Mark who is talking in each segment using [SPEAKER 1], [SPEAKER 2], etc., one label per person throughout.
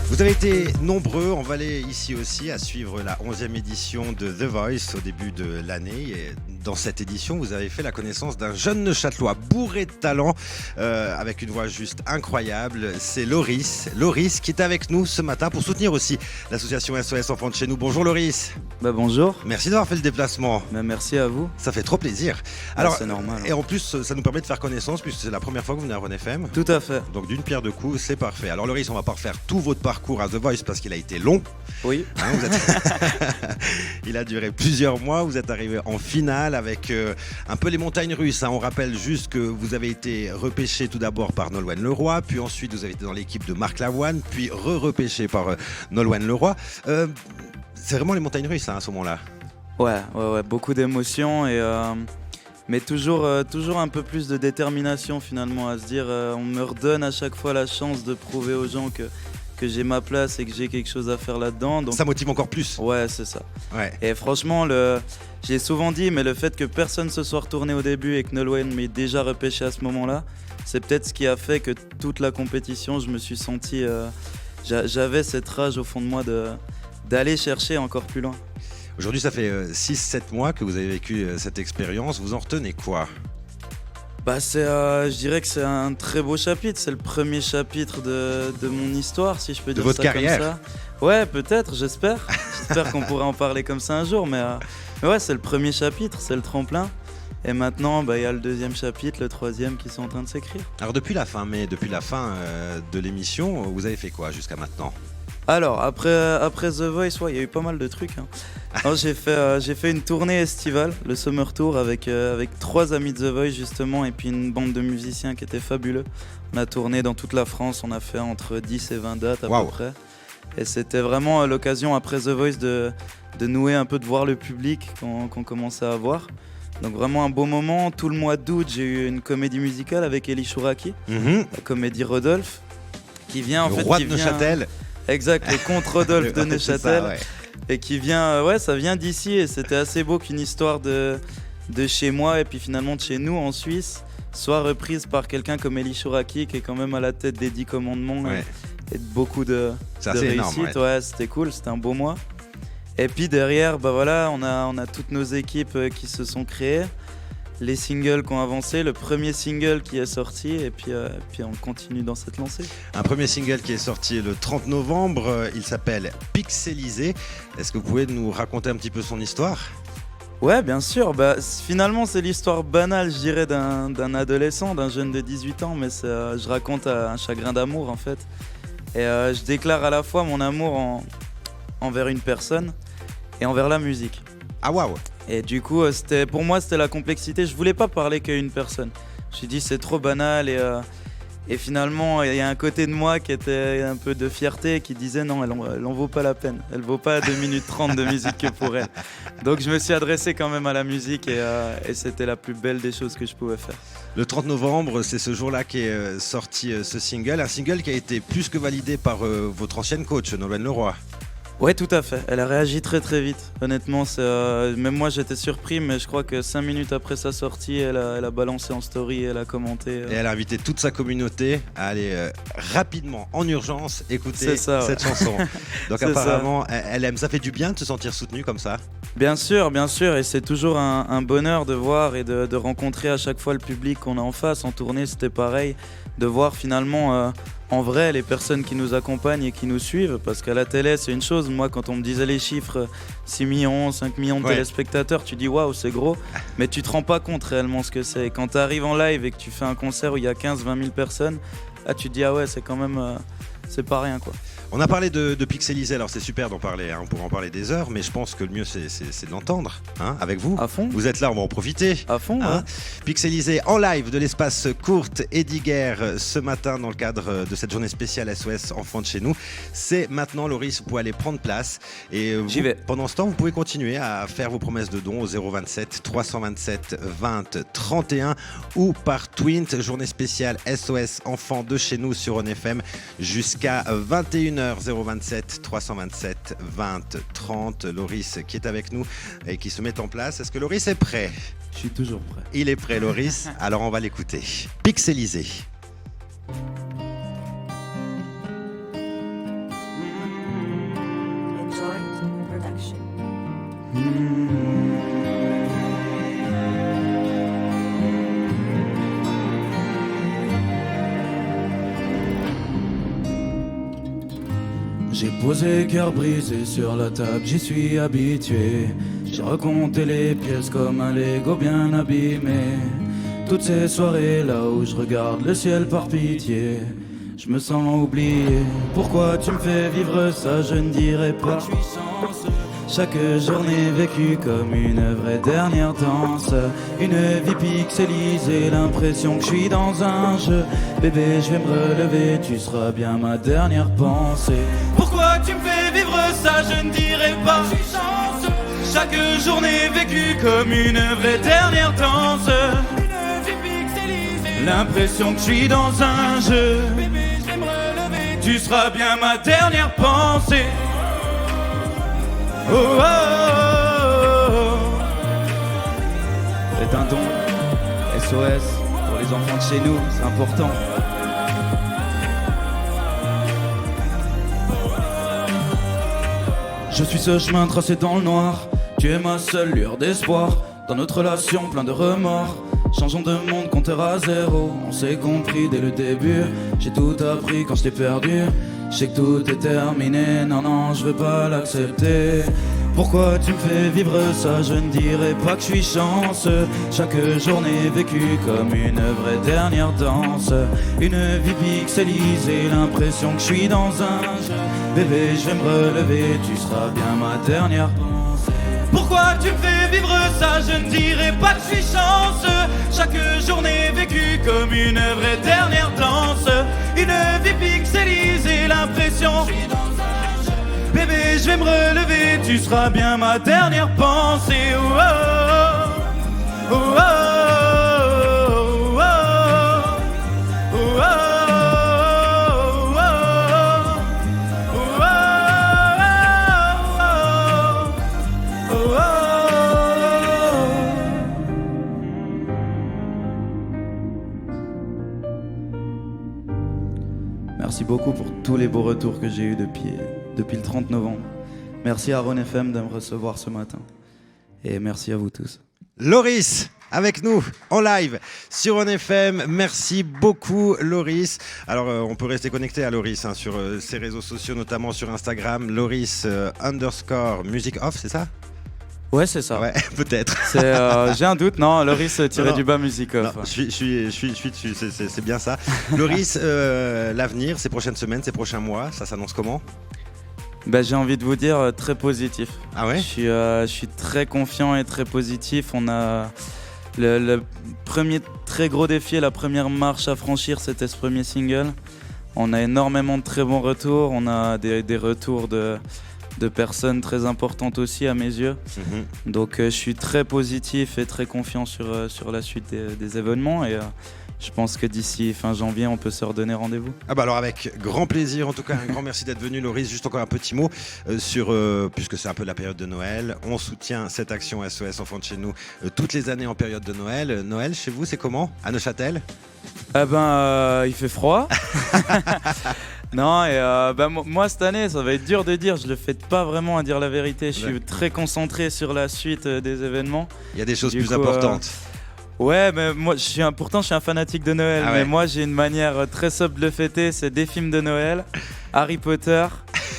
[SPEAKER 1] Vous avez été nombreux en Valais ici aussi à suivre la 11e édition de The Voice au début de l'année. Et dans cette édition, vous avez fait la connaissance d'un jeune Neuchâtelois bourré de talent avec une voix juste incroyable. C'est Loris. Loris qui est avec nous ce matin pour soutenir aussi l'association SOS Enfants de chez nous. Bonjour Loris.
[SPEAKER 2] Bonjour.
[SPEAKER 1] Merci d'avoir fait le déplacement.
[SPEAKER 2] Merci à vous.
[SPEAKER 1] Ça fait trop plaisir. Alors,
[SPEAKER 2] c'est normal.
[SPEAKER 1] Et en plus, ça nous permet de faire connaissance puisque c'est la première fois que vous venez à Rhône FM.
[SPEAKER 2] Tout à fait.
[SPEAKER 1] Donc d'une pierre deux coups, c'est parfait. Alors Loris, on va pas refaire tout votre parcours à The Voice parce qu'il a été long.
[SPEAKER 2] Oui.
[SPEAKER 1] Il a duré plusieurs mois. Vous êtes arrivé en finale avec un peu les montagnes russes. On rappelle juste que vous avez été repêché tout d'abord par Nolwenn Leroy, puis ensuite vous avez été dans l'équipe de Marc Lavoine, puis repêché par Nolwenn Leroy. C'est vraiment les montagnes russes à ce moment-là.
[SPEAKER 2] Ouais, beaucoup d'émotions mais toujours un peu plus de détermination finalement à se dire on me redonne à chaque fois la chance de prouver aux gens que j'ai ma place et que j'ai quelque chose à faire là-dedans. Donc...
[SPEAKER 1] Ça motive encore plus.
[SPEAKER 2] Ouais, c'est ça.
[SPEAKER 1] Ouais.
[SPEAKER 2] Et franchement, j'ai souvent dit, mais le fait que personne se soit retourné au début et que Nolwenn m'ait déjà repêché à ce moment-là, c'est peut-être ce qui a fait que toute la compétition, je me suis senti... j'avais cette rage au fond de moi d'aller chercher encore plus loin.
[SPEAKER 1] Aujourd'hui, ça fait 6-7 mois que vous avez vécu cette expérience. Vous en retenez quoi ?
[SPEAKER 2] Je dirais que c'est un très beau chapitre. C'est le premier chapitre de mon histoire, si je peux dire ça comme ça. De votre carrière ? Ouais, peut-être, j'espère. J'espère qu'on pourrait en parler comme ça un jour. Mais ouais, c'est le premier chapitre, c'est le tremplin. Et maintenant, il y a le deuxième chapitre, le troisième qui sont en train de s'écrire. Alors depuis la fin
[SPEAKER 1] de l'émission, vous avez fait quoi jusqu'à maintenant ?
[SPEAKER 2] Alors, après The Voice, il y a eu pas mal de trucs. Alors, j'ai fait une tournée estivale, le Summer Tour, avec 3 amis de The Voice justement, et puis une bande de musiciens qui était fabuleux. On a tourné dans toute la France, on a fait entre 10 et 20 dates à peu près. Et c'était vraiment l'occasion après The Voice de nouer un peu, de voir le public qu'on commençait à voir. Donc vraiment un beau moment. Tout le mois d'août, j'ai eu une comédie musicale avec Elie Chouraki, la comédie Rodolphe, qui vient
[SPEAKER 1] le roi de Neuchâtel.
[SPEAKER 2] Exact, le comte Rodolphe de Neuchâtel.
[SPEAKER 1] Ça, ouais.
[SPEAKER 2] Et qui vient, ça vient d'ici et c'était assez beau qu'une histoire de chez moi et puis finalement de chez nous en Suisse soit reprise par quelqu'un comme Elie Chouraki qui est quand même à la tête des 10 commandements et de beaucoup de réussite.
[SPEAKER 1] Énorme,
[SPEAKER 2] ouais, c'était cool, c'était un beau mois. Et puis derrière, on a toutes nos équipes qui se sont créées, les singles qui ont avancé, le premier single qui est sorti et puis on continue dans cette lancée.
[SPEAKER 1] Un premier single qui est sorti le 30 novembre, il s'appelle Pixelisé. Est-ce que vous pouvez nous raconter un petit peu son histoire ?
[SPEAKER 2] Ouais, bien sûr. Finalement, c'est l'histoire banale, je dirais, d'un adolescent, d'un jeune de 18 ans, mais je raconte un chagrin d'amour en fait. Et je déclare à la fois mon amour envers une personne et envers la musique.
[SPEAKER 1] Ah waouh!
[SPEAKER 2] Et du coup, pour moi, c'était la complexité. Je voulais pas parler qu'à une personne. Je me suis dit, c'est trop banal. Et finalement, il y a un côté de moi qui était un peu de fierté, qui disait non, elle en vaut pas la peine. Elle vaut pas 2 minutes 30 de musique que pour elle. Donc je me suis adressé quand même à la musique et c'était la plus belle des choses que je pouvais faire.
[SPEAKER 1] Le 30 novembre, c'est ce jour-là qu'est sorti ce single. Un single qui a été plus que validé par votre ancienne coach, Nolwenn Leroy.
[SPEAKER 2] Ouais, tout à fait. Elle a réagi très très vite. Honnêtement, même moi j'étais surpris, mais je crois que 5 minutes après sa sortie, elle a balancé en story, elle a commenté.
[SPEAKER 1] Et elle a invité toute sa communauté à aller rapidement, en urgence, écouter cette chanson. Donc apparemment, elle aime. Ça fait du bien de se sentir soutenu comme ça.
[SPEAKER 2] Bien sûr, et c'est toujours un bonheur de voir et de rencontrer à chaque fois le public qu'on a en face. En tournée, c'était pareil, de voir finalement en vrai les personnes qui nous accompagnent et qui nous suivent, parce qu'à la télé, c'est une chose. Moi, quand on me disait les chiffres, 6 millions, 5 millions de téléspectateurs, tu dis waouh, c'est gros, mais tu te rends pas compte réellement ce que c'est. Quand tu arrives en live et que tu fais un concert où il y a 15-20 000 personnes, là tu te dis ah ouais, c'est quand même, c'est pas rien quoi.
[SPEAKER 1] On a parlé de Pixelisé, alors c'est super d'en parler, on pourrait en parler des heures, mais je pense que le mieux c'est de l'entendre avec vous.
[SPEAKER 2] À fond.
[SPEAKER 1] Vous êtes là, on va en profiter.
[SPEAKER 2] À fond.
[SPEAKER 1] Pixelisé en live de l'espace Courte Ediguer ce matin dans le cadre de cette journée spéciale SOS Enfants de chez nous. C'est maintenant, Loris, vous pouvez aller prendre place et
[SPEAKER 2] J'y vais.
[SPEAKER 1] Pendant ce temps, vous pouvez continuer à faire vos promesses de dons au 027 327 20 31 ou par Twint, journée spéciale SOS Enfants de chez nous sur Rhône FM jusqu'à 21h. 027 327 20 30. Loris qui est avec nous et qui se met en place. Est-ce que Loris est prêt ?
[SPEAKER 2] Je suis toujours prêt.
[SPEAKER 1] Il est prêt, Loris. Alors on va l'écouter. Pixelisé.
[SPEAKER 2] J'ai posé cœur brisé sur la table, j'y suis habitué. J'ai raconté les pièces comme un Lego bien abîmé. Toutes ces soirées là où je regarde le ciel par pitié, je me sens oublié. Pourquoi tu me fais vivre ça, je ne dirai pas. Chaque journée vécue comme une vraie dernière danse. Une vie pixelisée, l'impression que je suis dans un jeu. Bébé, je vais me relever, tu seras bien ma dernière pensée. Pourquoi tu me fais vivre ça, je ne dirai pas. Chaque journée vécue comme une vraie dernière danse. Une vie pixelisée, l'impression que je suis dans un jeu. Bébé, je vais me relever, tu seras bien ma dernière pensée. Oh, oh, oh, oh. C'est un don, SOS, pour les enfants de chez nous, c'est important. Je suis ce chemin tracé dans le noir, tu es ma seule lueur d'espoir. Dans notre relation plein de remords, changeons de monde, compteur à zéro. On s'est compris dès le début, j'ai tout appris quand je t'ai perdu. Je sais que tout est terminé, non non je veux pas l'accepter. Pourquoi tu me fais vivre ça, je ne dirai pas que je suis chanceux. Chaque journée vécue comme une vraie dernière danse. Une vie pixelisée, l'impression que je suis dans un jeu. Bébé je vais me relever, tu seras bien ma dernière pensée. Pourquoi tu me fais vivre ça, je ne dirai pas que je suis chanceux. Chaque journée vécue comme une vraie dernière danse. Une vie pixelisée, l'impression que je suis dans un jeu. Bébé, je vais me relever, tu seras bien ma dernière pensée. Oh, oh, oh, oh, oh, oh, oh, oh. Merci beaucoup pour tous les beaux retours que j'ai eus depuis le 30 novembre. Merci à Rhône FM de me recevoir ce matin. Et merci à vous tous.
[SPEAKER 1] Loris, avec nous, en live, sur Rhône FM. Merci beaucoup, Loris. Alors, on peut rester connecté à Loris sur ses réseaux sociaux, notamment sur Instagram. Loris _ music off, c'est ça ?
[SPEAKER 2] Ouais, c'est ça.
[SPEAKER 1] Ouais, peut-être.
[SPEAKER 2] J'ai un doute, non, Loris _ music off.
[SPEAKER 1] Non, je suis dessus, c'est bien ça. Loris, l'avenir, ces prochaines semaines, ces prochains mois, ça s'annonce comment ?
[SPEAKER 2] J'ai envie de vous dire très positif.
[SPEAKER 1] Ah ouais ?
[SPEAKER 2] Je suis très confiant et très positif. On a le premier très gros défi et la première marche à franchir, c'était ce premier single. On a énormément de très bons retours. On a des retours de personnes très importantes aussi à mes yeux. Donc je suis très positif et très confiant sur la suite des événements et je pense que d'ici fin janvier on peut se redonner rendez-vous.
[SPEAKER 1] Alors avec grand plaisir, en tout cas un grand merci d'être venu Loris. Juste encore un petit mot puisque c'est un peu la période de Noël, on soutient cette action SOS Enfants de chez nous toutes les années en période de Noël. Noël chez vous c'est comment à Neuchâtel ?
[SPEAKER 2] Il fait froid. Non, et moi cette année ça va être dur de dire, je le fais pas vraiment à dire la vérité, je suis très concentré sur la suite des événements.
[SPEAKER 1] Il y a des choses plus importantes.
[SPEAKER 2] Ouais, mais moi pourtant je suis un fanatique de Noël, mais moi j'ai une manière très sobre de le fêter, c'est des films de Noël, Harry Potter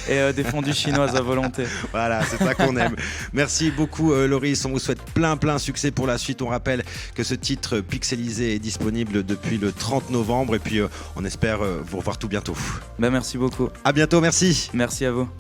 [SPEAKER 2] et des fondues chinoises à volonté.
[SPEAKER 1] Voilà, c'est ça qu'on aime. Merci beaucoup Loris, on vous souhaite plein succès pour la suite. On rappelle que ce titre pixelisé est disponible depuis le 30 novembre et puis on espère vous revoir tout bientôt.
[SPEAKER 2] Merci beaucoup.
[SPEAKER 1] À bientôt, merci.
[SPEAKER 2] Merci à vous.